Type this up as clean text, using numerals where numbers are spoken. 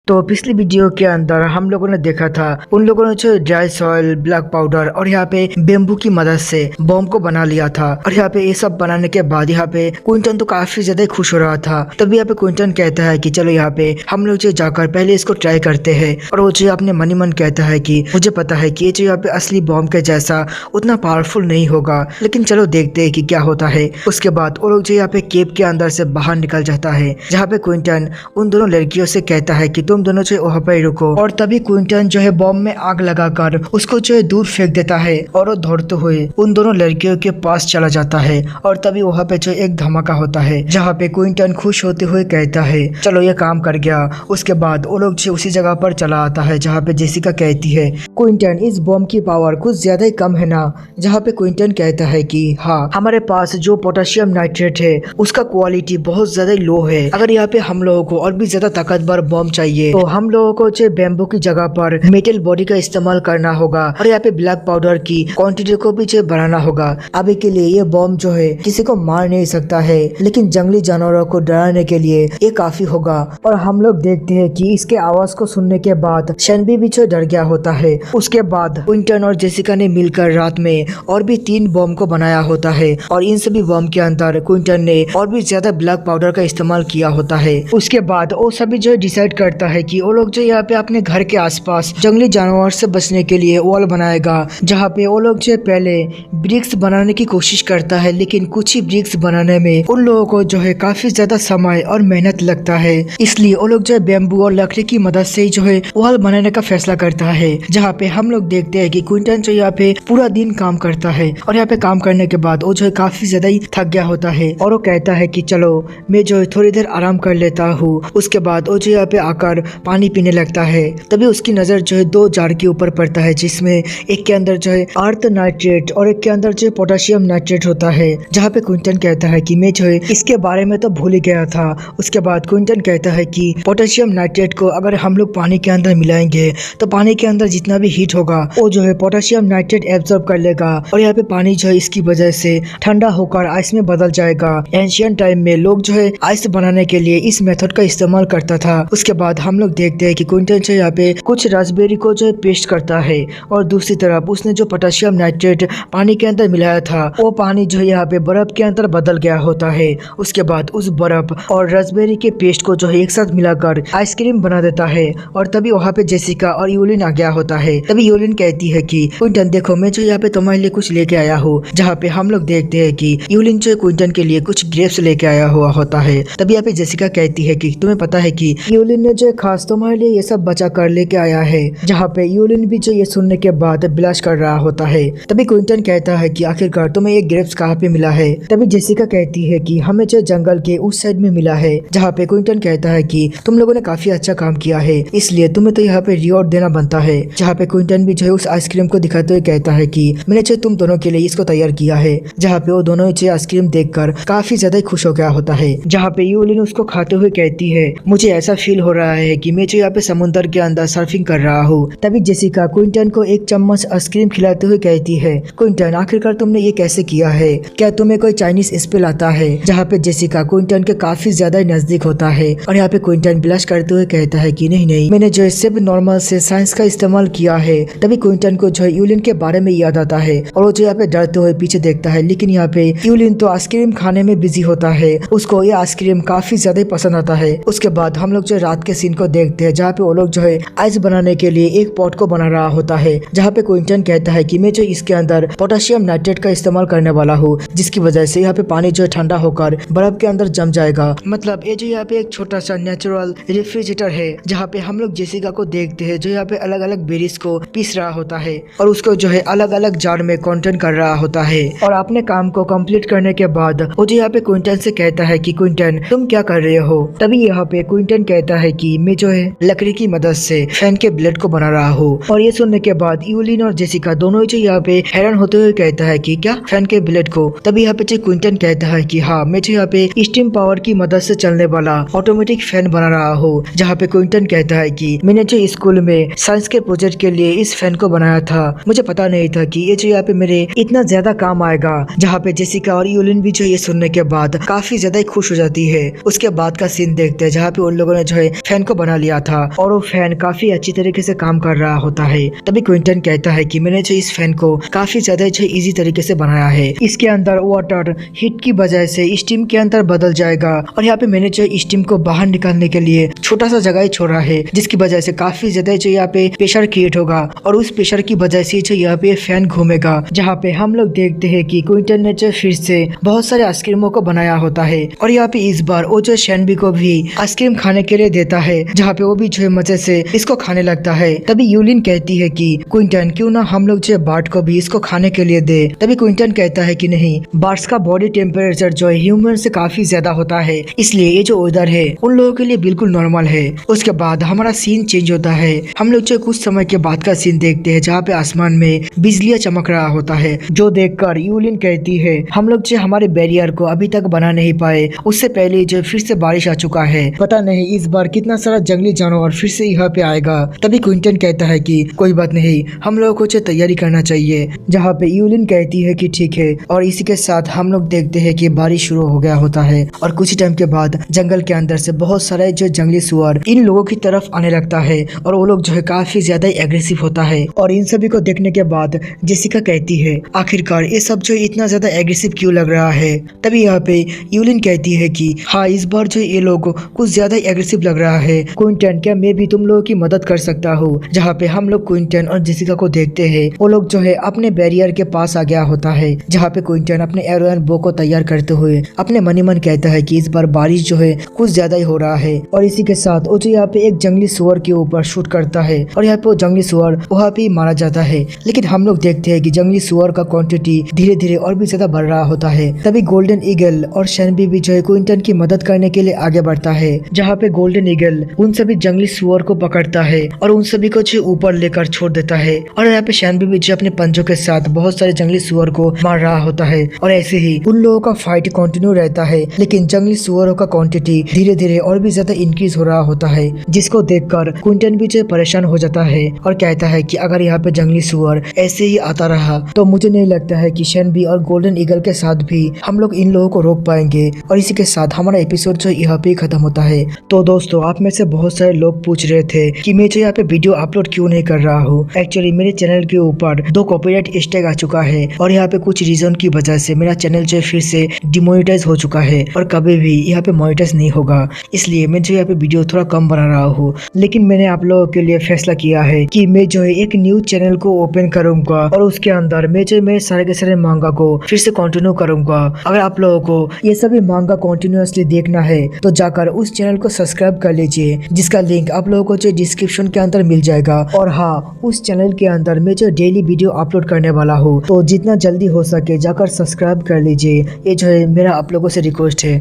तो पिछली वीडियो के अंदर हम लोगों ने देखा था उन लोगों ने जो ड्राई सॉइल, ब्लैक पाउडर और यहाँ पे बेम्बू की मदद से बॉम्ब को बना लिया था। और यहाँ पे ये सब बनाने के बाद यहाँ पे क्विंटन तो काफी ज्यादा खुश हो रहा था। तभी यहाँ पे क्विंटन कहता है कि चलो यहाँ पे हम लोग जो जाकर पहले इसको ट्राई करते हैं। और वो जो अपने मन ही मन कहता है कि मुझे पता है कि ये जो यहाँ पे असली बॉम्ब के जैसा उतना पावरफुल नहीं होगा, लेकिन चलो देखते हैं कि क्या होता है। उसके बाद वो लोग जो यहाँ पे केव के अंदर से बाहर निकल जाता है, जहाँ पे क्विंटन उन दोनों लड़कियों से कहता है कि तुम दोनों जो वहाँ पे रुको। और तभी क्विंटन जो है बॉम्ब में आग लगाकर उसको जो है दूर फेंक देता है और वो दौड़ते हुए उन दोनों लड़कियों के पास चला जाता है। और तभी वहाँ पे जो एक धमाका होता है, जहाँ पे क्विंटन खुश होते हुए कहता है चलो ये काम कर गया। उसके बाद वो लोग जो उसी जगह पर चला आता है जहाँ पे जेसिका कहती है क्विंटन इस बॉम्ब की पावर कुछ ज्यादा ही कम है ना। जहाँ पे क्विंटन कहता है कि हाँ, हमारे पास जो पोटेशियम नाइट्रेट है उसका क्वालिटी बहुत ज्यादा लो है। अगर यहाँ पे हम लोगों को और भी ज्यादा ताकतवर बॉम्ब चाहिए तो हम लोगों को जो बेम्बू की जगह पर मेटल बॉडी का इस्तेमाल करना होगा और यहाँ पे ब्लैक पाउडर की क्वांटिटी को भी जो बढ़ाना होगा। अभी के लिए ये बॉम्ब जो है किसी को मार नहीं सकता है, लेकिन जंगली जानवरों को डराने के लिए ये काफी होगा। और हम लोग देखते हैं कि इसके आवाज को सुनने के बाद शैनबी भी जो डर गया होता है। उसके बाद क्विंटन और जेसिका ने मिलकर रात में और भी 3 बॉम्ब को बनाया होता है और इन सभी बॉम्ब के अंदर क्विंटन ने और भी ज्यादा ब्लैक पाउडर का इस्तेमाल किया होता है। उसके बाद वो सभी जो डिसाइड करता है कि वो लोग जो यहाँ पे अपने घर के आसपास जंगली जानवर से बचने के लिए वॉल बनाएगा, जहाँ पे वो लोग जो पहले ब्रिक्स बनाने की कोशिश करता है, लेकिन कुछ ही ब्रिक्स बनाने में उन लोगों को जो है काफी ज्यादा समय और मेहनत लगता है। इसलिए वो लोग जो है बेम्बू और लकड़ी की मदद से जो है वॉल बनाने का फैसला करता है। जहाँ पे हम लोग देखते हैं कि क्विंटन जो यहाँ पे पूरा दिन काम करता है और यहाँ पे काम करने के बाद वो जो है काफी ज्यादा ही थक गया होता है और वो कहता है कि चलो मैं जो है थोड़ी देर आराम कर लेता हूँ। उसके बाद वो जो यहाँ पे आकर पानी पीने लगता है। तभी उसकी नजर जो है 2 जार के ऊपर पड़ता है, जिसमें एक के अंदर जो है अर्थ नाइट्रेट और एक के अंदर जो है पोटेशियम नाइट्रेट होता है। जहाँ पे क्विंटन कहता है कि मैं जो है इसके बारे में तो भूल ही गया था। उसके बाद क्विंटन कहता है कि पोटेशियम नाइट्रेट को अगर हम लोग पानी के अंदर मिलाएंगे तो पानी के अंदर जितना भी हीट होगा वो जो है पोटेशियम नाइट्रेट एब्जॉर्ब कर लेगा और यहाँ पे पानी जो है इसकी वजह से ठंडा होकर आइस में बदल जाएगा। एंशियंट टाइम में लोग जो है आइस बनाने के लिए इस मेथड का इस्तेमाल करता था। उसके बाद हम लोग देखते हैं कि क्विंटन जो यहाँ पे कुछ रास्पबेरी को जो है पेस्ट करता है और दूसरी तरफ उसने जो पोटेशियम नाइट्रेट पानी के अंदर मिलाया था वो पानी जो है यहाँ पे बर्फ के अंदर बदल गया होता है। उसके बाद उस बर्फ और रास्पबेरी के पेस्ट को जो है एक साथ मिलाकर आइसक्रीम बना देता है और तभी वहाँ पे जेसिका और यूलिन आ गया होता है। तभी यूलिन कहती है कि क्विंटन देखो मैं जो यहाँ पे तुम्हारे लिए कुछ लेके आया हूँ। जहाँ पे हम लोग देखते हैं कि यूलिन जो क्विंटन के लिए कुछ ग्रेप्स लेके आया हुआ होता है। तभी यहाँ पे जेसिका कहती है कि तुम्हें पता है कि यूलिन ने जो खास तुम्हारे लिए ये सब बचा कर लेके आया है। जहाँ पे यूलिन भी जो ये सुनने के बाद ब्लश कर रहा होता है। तभी क्विंटन कहता है कि आखिरकार तुम्हें ये ग्रेप्स कहाँ पे मिला है। तभी जेसिका कहती है कि हमें जो जंगल के उस साइड में मिला है। जहाँ पे क्विंटन कहता है कि तुम लोगों ने काफी अच्छा काम किया है, इसलिए तुम्हें तो यहाँ पे रिवॉर्ड देना बनता है। जहाँ पे क्विंटन भी जो है उस आइसक्रीम को दिखाते हुए कहता है कि मैंने जो तुम दोनों के लिए इसको तैयार किया है। जहाँ पे वो दोनों जो आइसक्रीम देखकर काफी ज्यादा खुश हो गया होता है। जहाँ पे यूलिन उसको खाते हुए कहती है मुझे ऐसा फील हो रहा है कि मैं जो यहाँ पे समुद्र के अंदर सर्फिंग कर रहा हूँ। तभी जेसिका क्विंटन को एक चम्मच आइसक्रीम खिलाते हुए कहती है क्विंटन आखिरकार तुमने ये कैसे किया है, क्या तुम्हें कोई चाइनीज स्पेल आता है। जहाँ पे जेसिका क्विंटन के काफी ज्यादा नजदीक होता है और यहाँ पे क्विंटन ब्लश करते हुए कहता है कि नहीं नहीं, मैंने जो है सिर्फ नॉर्मल से साइंस का इस्तेमाल किया है। तभी क्विंटन को जो है यूलिन के बारे में याद आता है और वो जो यहाँ पे डरते हुए पीछे देखता है, लेकिन यहाँ पे यूलिन तो आइसक्रीम खाने में बिजी होता है। उसको ये आइसक्रीम काफी ज्यादा पसंद आता है। उसके बाद हम लोग जो रात के सीन को देखते हैं, जहाँ पे वो लोग जो है आइस बनाने के लिए एक पॉट को बना रहा होता है। जहाँ पे क्विंटन कहता है कि मैं जो इसके अंदर पोटेशियम नाइट्रेट का इस्तेमाल करने वाला हूँ, जिसकी वजह से यहाँ पे पानी जो है ठंडा होकर बर्फ के अंदर जम जाएगा। मतलब ये जो यहाँ पे एक छोटा सा नेचुरल रेफ्रिजरेटर है। जहाँ पे हम लोग जेसिका को देखते हैं जो यहाँ पे अलग अलग बेरीज को पीस रहा होता है और उसको जो है अलग अलग जार में कंटेन कर रहा होता है। और अपने काम को कंप्लीट करने के बाद वो जो यहाँ पे क्विंटन से कहता है कि क्विंटन तुम क्या कर रहे हो। तभी यहाँ पे क्विंटन कहता है कि मैं जो है लकड़ी की मदद से फैन के ब्लेड को बना रहा हूँ। और ये सुनने के बाद यूलिन और जेसिका दोनों जो यहाँ पे हैरान होते हुए कहता है कि क्या फैन के ब्लेड को। तभी यहाँ पे जो क्विंटन कहता है कि हाँ, मैं जो यहाँ पे स्टीम पावर की मदद से चलने वाला ऑटोमेटिक फैन बना रहा हूँ। जहाँ पे क्विंटन कहता है कि मैंने जो स्कूल में साइंस के प्रोजेक्ट के लिए इस फैन को बनाया था, मुझे पता नहीं था कि ये जो यहाँ पे मेरे इतना ज्यादा काम आएगा। जहाँ पे जेसिका और यूलिन भी जो ये सुनने के बाद काफी ज्यादा खुश हो जाती है। उसके बाद का सीन देखते हैं जहाँ पे उन लोगों ने जो है फैन को बना लिया था और वो फैन काफी अच्छी तरीके से काम कर रहा होता है। तभी क्विंटन कहता है कि मैंने जो इस फैन को काफी ज्यादा जो इजी तरीके से बनाया है, इसके अंदर वाटर हीट की वजह से स्टीम के अंदर बदल जाएगा और यहाँ पे मैंने जो स्टीम को बाहर निकालने के लिए छोटा सा जगह ही छोड़ा है, जिसकी वजह से काफी ज्यादा जो यहाँ पे प्रेशर क्रिएट होगा और उस प्रेशर की वजह से जो यहाँ पे फैन घूमेगा। जहाँ पे हम लोग देखते हैं कि क्विंटन ने जो फिर से बहुत सारे आइसक्रीमों को बनाया होता है और यहाँ पे इस बार वो जो शैनबी को भी आइसक्रीम खाने के लिए देता है, जहाँ पे वो भी जो मजे से इसको खाने लगता है। तभी यूलिन कहती है कि क्विंटन क्यों ना हम लोग जो बार्ट को भी इसको खाने के लिए दे। तभी क्विंटन कहता है कि नहीं, बार्ट्स का बॉडी टेम्परेचर जो है ह्यूमन से काफी ज्यादा होता है, इसलिए ये जो वेदर है उन लोगों के लिए बिल्कुल नॉर्मल है। उसके बाद हमारा सीन चेंज होता है। हम लोग जो कुछ समय के बाद का सीन देखते हैं जहाँ पे आसमान में बिजलियां चमक रहा होता है, जो देखकर यूलिन कहती है हम लोग जो हमारे बैरियर को अभी तक बना नहीं पाए, उससे पहले जो फिर से बारिश आ चुका है। पता नहीं इस बार कितना सारा जंगली जानवर फिर से यहाँ पे आएगा। तभी क्विंटन कहता है कि कोई बात नहीं, हम लोगों को तैयारी करना चाहिए। जहाँ पे यूलिन कहती है कि ठीक है, और इसी के साथ हम लोग देखते हैं कि बारिश शुरू हो गया होता है और कुछ ही टाइम के बाद जंगल के अंदर से बहुत सारे जो जंगली सुअर इन लोगों की तरफ आने लगता है और वो लोग जो है काफी ज्यादा एग्रेसिव होता है। और इन सभी को देखने के बाद जेसिका कहती है आखिरकार ये सब जो इतना ज्यादा एग्रेसिव क्यों लग रहा है। तभी यहाँ पे यूलिन कहती है कि हाँ, इस बार जो ये लोग कुछ ज्यादा एग्रेसिव लग रहा है। क्विंटन, क्या मैं भी तुम लोगों की मदद कर सकता हूँ। जहाँ पे हम लोग क्विंटन और जेसिका को देखते हैं, वो लोग जो है अपने बैरियर के पास आ गया होता है, जहाँ पे क्विंटन अपने एरो एंड बो को तैयार करते हुए अपने मन ही मन कहता है कि इस बार बारिश जो है कुछ ज्यादा ही हो रहा है। और इसी के साथ वो जो यहाँ पे एक जंगली सुअर के ऊपर शूट करता है और यहाँ पे वो जंगली सुअर वहाँ पे मारा जाता है। लेकिन हम लोग देखते हैं कि जंगली सुअर का क्वांटिटी धीरे धीरे और भी ज्यादा बढ़ रहा होता है। तभी गोल्डन ईगल और शैनबी भी जो है क्विंटन की मदद करने के लिए आगे बढ़ता है, जहाँ पे गोल्डन ईगल उन सभी जंगली सुअर को पकड़ता है और उन सभी को जो ऊपर लेकर छोड़ देता है। और यहाँ पे शैनबी भी जो अपने पंजों के साथ बहुत सारे जंगली सुअर को मार रहा होता है और ऐसे ही उन लोगों का फाइट कंटिन्यू रहता है। लेकिन जंगली सुअरों का क्वांटिटी धीरे धीरे और भी ज्यादा इंक्रीज हो रहा होता है, जिसको देखकर क्विंटन भी जो परेशान हो जाता है और कहता है कि अगर यहाँ पे जंगली सुअर ऐसे ही आता रहा तो मुझे नहीं लगता है कि शैनबी और गोल्डन ईगल के साथ भी हम लोग इन लोगों को रोक पाएंगे। और इसी के साथ हमारा एपिसोड जो यहाँ पे खत्म होता है। तो दोस्तों, आप में से बहुत सारे लोग पूछ रहे थे कि मैं जो यहाँ पे वीडियो अपलोड क्यों नहीं कर रहा हूँ। एक्चुअली मेरे चैनल के ऊपर 2 कॉपीराइट स्ट्राइक आ चुका है और यहाँ पे कुछ रीजन की वजह से मेरा चैनल जो फिर से डिमोनेटाइज हो चुका है और कभी भी यहाँ पे मोनेटाइज नहीं होगा, इसलिए मैं जो यहाँ पे वीडियो थोड़ा कम बना रहा हूँ। लेकिन मैंने आप लोगों के लिए फैसला किया है कि मैं जो है एक न्यू चैनल को ओपन करूंगा और उसके अंदर मैं जो मेरे सारे के सारे मांगा को फिर से कंटिन्यू करूंगा। अगर आप लोगों को ये सभी मांगा कंटिन्यूअसली देखना है तो जाकर उस चैनल को सब्सक्राइब कर लीजिए, जिसका लिंक आप लोगों को जो डिस्क्रिप्शन के अंदर मिल जाएगा। और हाँ, उस चैनल के अंदर मैं जो डेली वीडियो अपलोड करने वाला हूँ, तो जितना जल्दी हो सके जाकर सब्सक्राइब कर लीजिए। ये जो है मेरा आप लोगों से रिक्वेस्ट है।